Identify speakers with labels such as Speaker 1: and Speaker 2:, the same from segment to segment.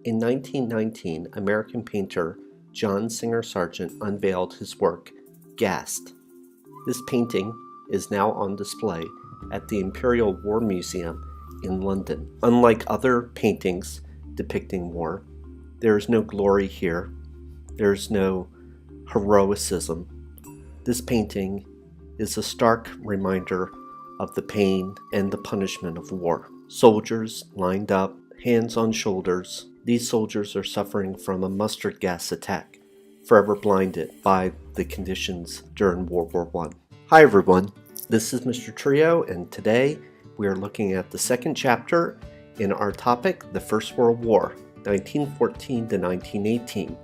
Speaker 1: In 1919, American painter John Singer Sargent unveiled his work, Gassed. This painting is now on display at the Imperial War Museum in London. Unlike other paintings depicting war, there is no glory here. There is no heroicism. This painting is a stark reminder of the pain and the punishment of war. Soldiers lined up, hands on shoulders. These soldiers are suffering from a mustard gas attack, forever blinded by the conditions during World War I. Hi everyone, this is Mr. Trio, and today we are looking at the second chapter in our topic, the First World War, 1914 to 1918.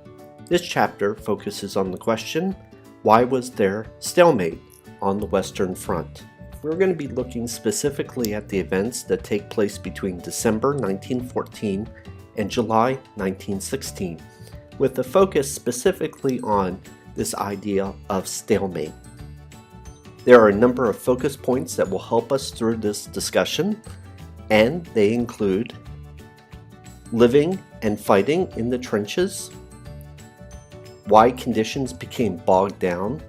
Speaker 1: This chapter focuses on the question, why was there stalemate on the Western Front? We're going to be looking specifically at the events that take place between December 1914 and July 1916, with a focus specifically on this idea of stalemate. There are a number of focus points that will help us through this discussion, and they include living and fighting in the trenches, why conditions became bogged down,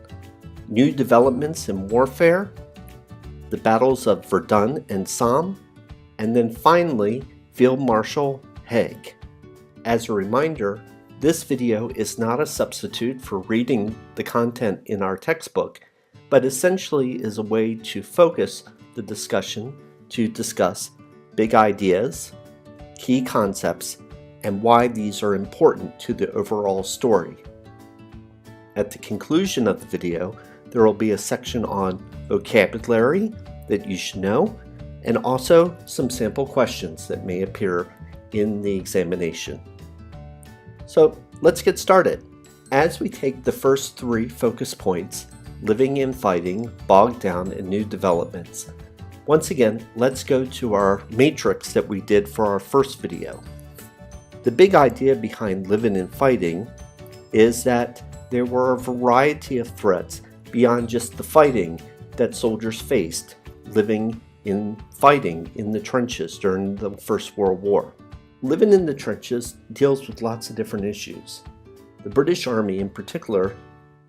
Speaker 1: new developments in warfare, the battles of Verdun and Somme, and then finally, Field Marshal Haig. As a reminder, this video is not a substitute for reading the content in our textbook, but essentially is a way to focus the discussion to discuss big ideas, key concepts, and why these are important to the overall story. At the conclusion of the video, there will be a section on vocabulary that you should know, and also some sample questions that may appear in the examination. So let's get started. As we take the first three focus points, living and fighting, bogged down, and new developments, once again, let's go to our matrix that we did for our first video. The big idea behind living and fighting is that there were a variety of threats beyond just the fighting that soldiers faced living in fighting in the trenches during the First World War. Living in the trenches deals with lots of different issues. The British Army in particular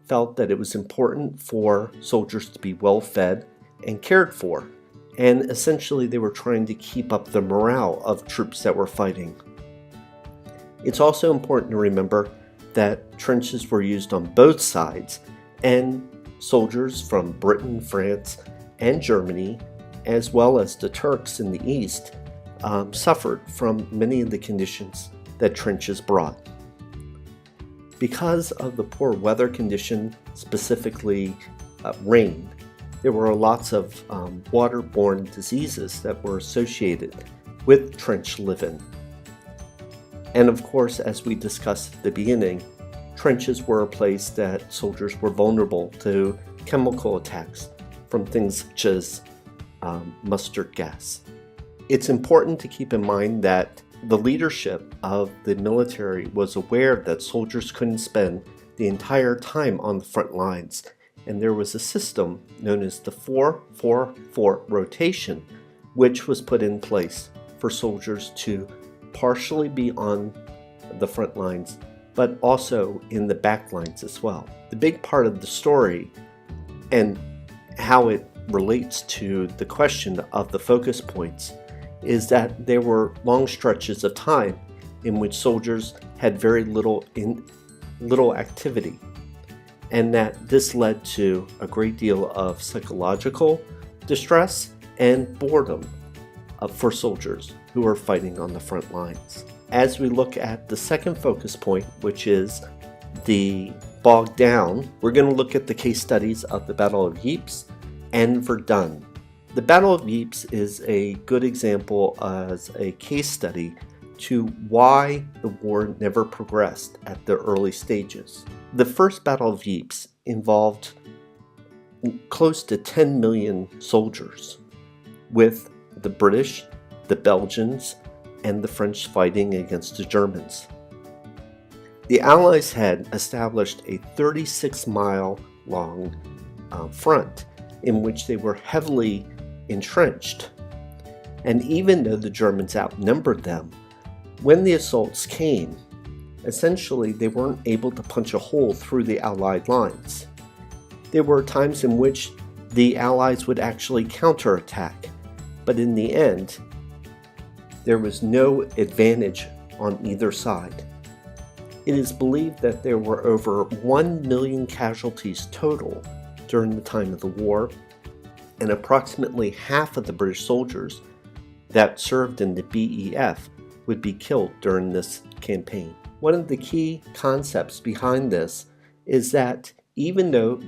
Speaker 1: felt that it was important for soldiers to be well fed and cared for, and essentially they were trying to keep up the morale of troops that were fighting. It's also important to remember that trenches were used on both sides, and soldiers from Britain, France, and Germany, as well as the Turks in the east, suffered from many of the conditions that trenches brought. Because of the poor weather condition, specifically rain, there were lots of waterborne diseases that were associated with trench living. And of course, as we discussed at the beginning, trenches were a place that soldiers were vulnerable to chemical attacks from things such as mustard gas. It's important to keep in mind that the leadership of the military was aware that soldiers couldn't spend the entire time on the front lines, and there was a system known as the 4-4-4 rotation, which was put in place for soldiers to partially be on the front lines, but also in the back lines as well. The big part of the story and how it relates to the question of the focus points is that there were long stretches of time in which soldiers had very little activity, and that this led to a great deal of psychological distress and boredom for soldiers who are fighting on the front lines. As we look at the second focus point, which is the bogged down, we're going to look at the case studies of the Battle of Ypres and Verdun. The Battle of Ypres is a good example as a case study to why the war never progressed at the early stages. The First Battle of Ypres involved close to 10 million soldiers, with the British, the Belgians, and the French fighting against the Germans. The Allies had established a 36-mile-long front in which they were heavily entrenched. And even though the Germans outnumbered them, when the assaults came, essentially they weren't able to punch a hole through the Allied lines. There were times in which the Allies would actually counterattack, but in the end, there was no advantage on either side. It is believed that there were over 1 million casualties total during the time of the war, and approximately half of the British soldiers that served in the BEF would be killed during this campaign. One of the key concepts behind this is that even though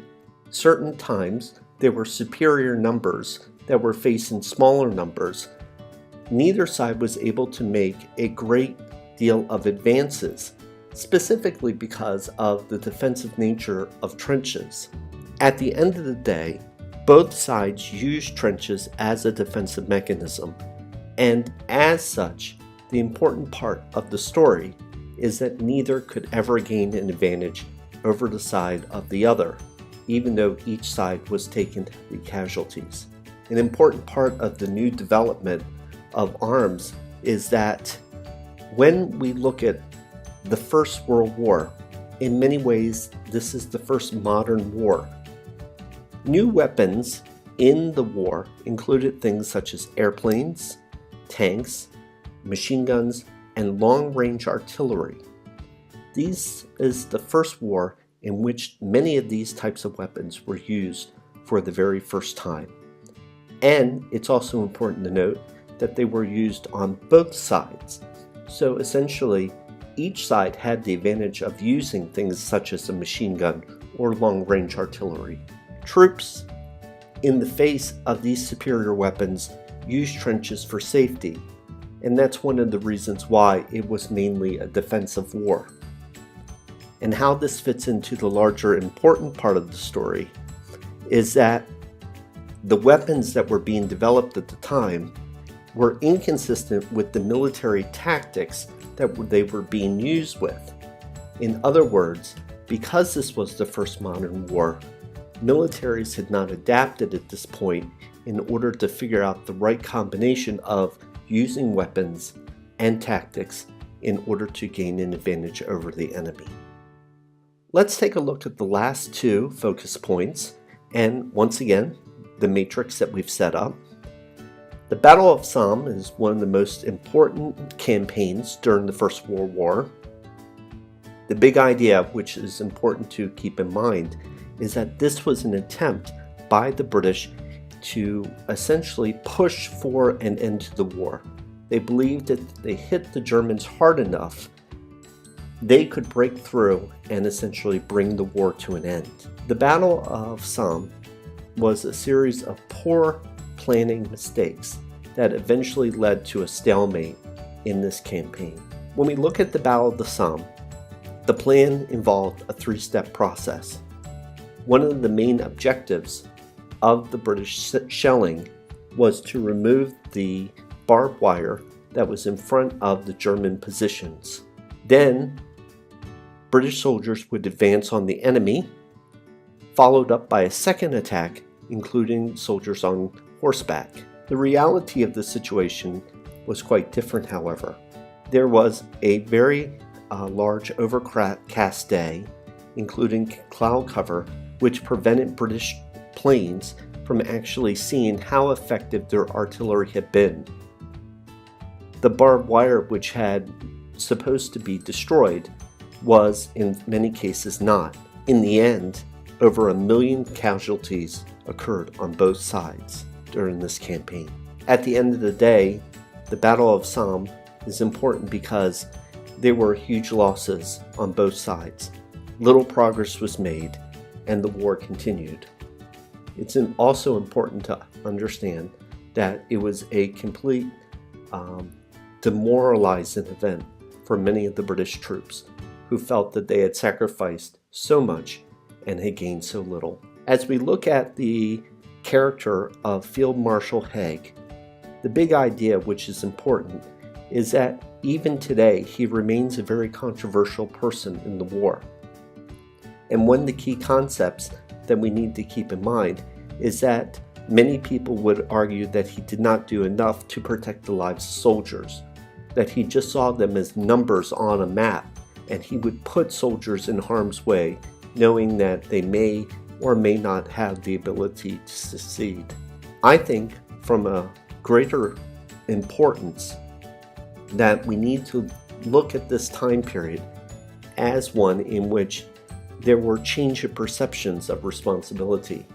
Speaker 1: certain times there were superior numbers that were facing smaller numbers, neither side was able to make a great deal of advances, specifically because of the defensive nature of trenches. At the end of the day, both sides used trenches as a defensive mechanism, and as such, the important part of the story is that neither could ever gain an advantage over the side of the other, even though each side was taking heavy casualties. An important part of the new development of arms is that when we look at the First World War, in many ways, this is the first modern war. New weapons in the war included things such as airplanes, tanks, machine guns, and long-range artillery. This is the first war in which many of these types of weapons were used for the very first time. And it's also important to note that they were used on both sides. So essentially, each side had the advantage of using things such as a machine gun or long-range artillery. Troops, in the face of these superior weapons, used trenches for safety, and that's one of the reasons why it was mainly a defensive war. And how this fits into the larger important part of the story is that the weapons that were being developed at the time were inconsistent with the military tactics that they were being used with. In other words, because this was the first modern war, militaries had not adapted at this point in order to figure out the right combination of using weapons and tactics in order to gain an advantage over the enemy. Let's take a look at the last two focus points, and once again, the matrix that we've set up. The Battle of Somme is one of the most important campaigns during the First World War. The big idea, which is important to keep in mind, is that this was an attempt by the British to essentially push for an end to the war. They believed that if they hit the Germans hard enough, they could break through and essentially bring the war to an end. The Battle of Somme was a series of poor planning mistakes that eventually led to a stalemate in this campaign. When we look at the Battle of the Somme, the plan involved a three-step process. One of the main objectives of the British shelling was to remove the barbed wire that was in front of the German positions. Then, British soldiers would advance on the enemy, followed up by a second attack, including soldiers on horseback. The reality of the situation was quite different, however. There was a very large overcast day, including cloud cover, which prevented British planes from actually seeing how effective their artillery had been. The barbed wire, which had supposed to be destroyed, was in many cases not. In the end, over 1 million casualties occurred on both sides during this campaign. At the end of the day, the Battle of Somme is important because there were huge losses on both sides. Little progress was made, and the war continued. It's also important to understand that it was a complete demoralizing event for many of the British troops who felt that they had sacrificed so much and had gained so little. As we look at the character of Field Marshal Haig, the big idea, which is important, is that even today he remains a very controversial person in the war. And one of the key concepts that we need to keep in mind is that many people would argue that he did not do enough to protect the lives of soldiers, that he just saw them as numbers on a map, and he would put soldiers in harm's way, knowing that they may or may not have the ability to succeed. I think from a greater importance that we need to look at this time period as one in which there were change of perceptions of responsibility,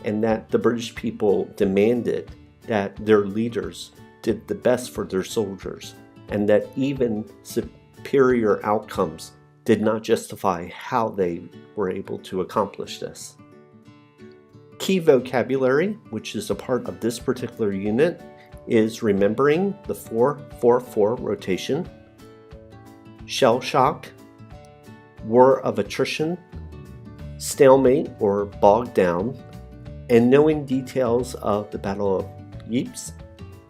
Speaker 1: and that the British people demanded that their leaders did the best for their soldiers, and that even superior outcomes did not justify how they were able to accomplish this. Key vocabulary, which is a part of this particular unit, is remembering the 4-4-4 rotation, shell shock, war of attrition, stalemate or bogged down, and knowing details of the Battle of Ypres,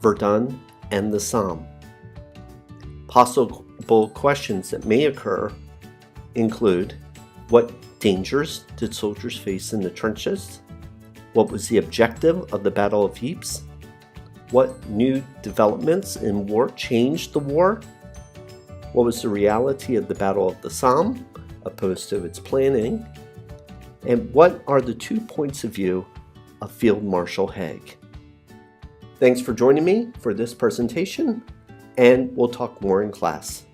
Speaker 1: Verdun, and the Somme. Possible questions that may occur include: what dangers did soldiers face in the trenches? What was the objective of the Battle of Ypres? What new developments in war changed the war? What was the reality of the Battle of the Somme, opposed to its planning? And what are the 2 points of view of Field Marshal Haig? Thanks for joining me for this presentation, and we'll talk more in class.